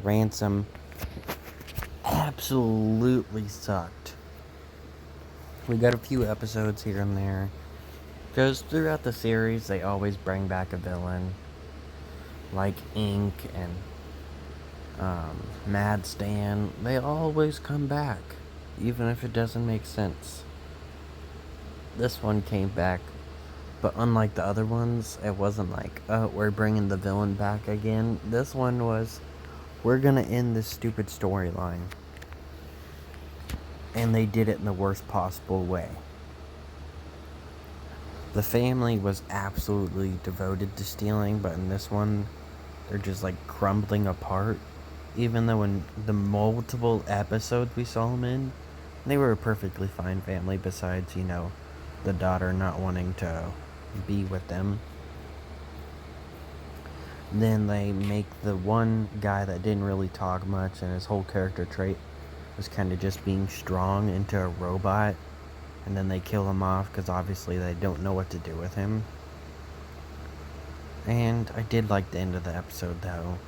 Ransom absolutely sucked. We got a few episodes here and there. Because throughout the series, they always bring back a villain. Like Ink and Mad Stan. They always come back. Even if it doesn't make sense. This one came back. But unlike the other ones, it wasn't like, oh, we're bringing the villain back again. This one was, we're gonna end this stupid storyline. And they did it in the worst possible way. The family was absolutely devoted to stealing, but in this one, they're just like crumbling apart. Even though in the multiple episodes we saw them in, they were a perfectly fine family besides, the daughter not wanting to be with them. Then they make the one guy that didn't really talk much and his whole character trait was kind of just being strong into a robot. And then they kill him off because obviously they don't know what to do with him. And I did like the end of the episode though,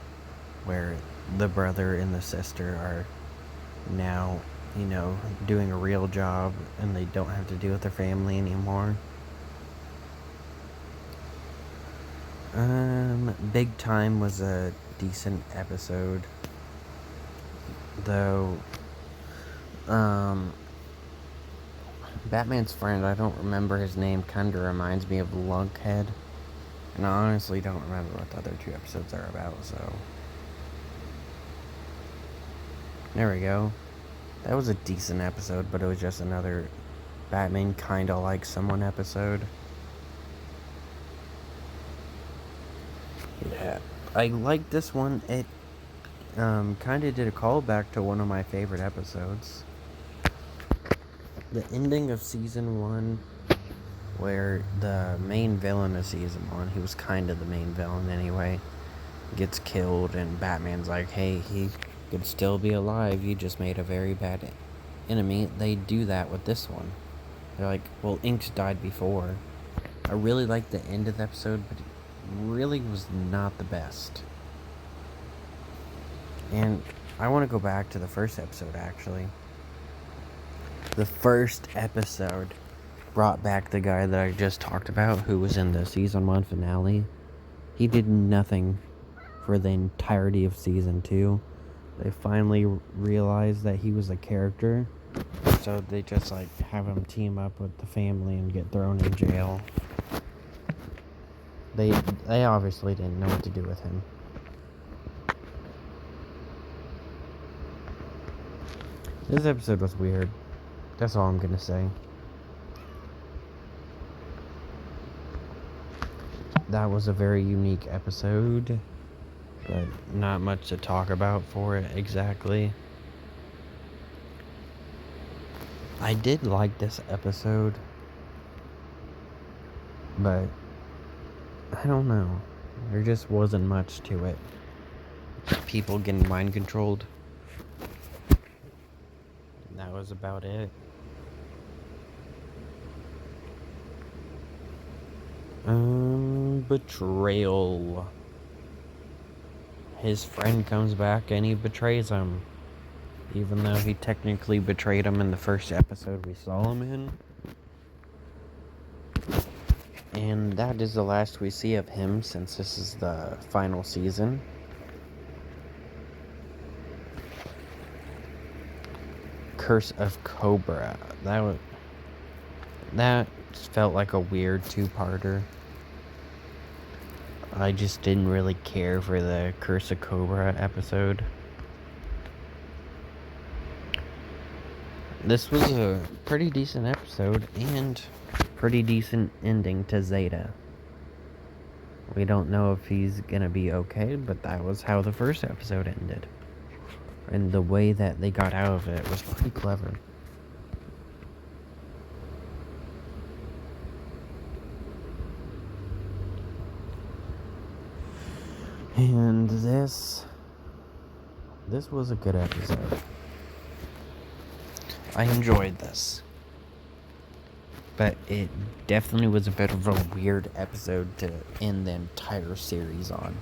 where the brother and the sister are now, doing a real job and they don't have to deal with their family anymore. Big Time was a decent episode, though. Batman's friend, I don't remember his name, kinda reminds me of Lunkhead. And I honestly don't remember what the other two episodes are about, so. There we go. That was a decent episode, but it was just another Batman kinda like someone episode. Yeah, I like this one. It kinda did a callback to one of my favorite episodes. The ending of season 1, where the main villain of season 1, he was kind of the main villain anyway, gets killed, and Batman's like, hey, he could still be alive, you just made a very bad enemy. They do that with this one. They're like, well, Ink's died before. I really liked the end of the episode, but it really was not the best. And I want to go back to the first episode, actually. The first episode brought back the guy that I just talked about, who was in the season 1 finale. He did nothing for the entirety of season 2. They finally realized that he was a character, so they just have him team up with the family and get thrown in jail. They obviously didn't know what to do with him. This episode was weird. That's all I'm gonna say. That was a very unique episode, but not much to talk about for it exactly. I did like this episode, but I don't know. There just wasn't much to it. People getting mind controlled. That was about it. Betrayal. His friend comes back and he betrays him. Even though he technically betrayed him in the first episode we saw him in. And that is the last we see of him since this is the final season. Curse of Cobra. That felt like a weird two-parter. I just didn't really care for the Curse of Cobra episode. This was a pretty decent episode and pretty decent ending to Zeta. We don't know if he's gonna be okay, but that was how the first episode ended. And the way that they got out of it was pretty clever. And this was a good episode. I enjoyed this. But it definitely was a bit of a weird episode to end the entire series on.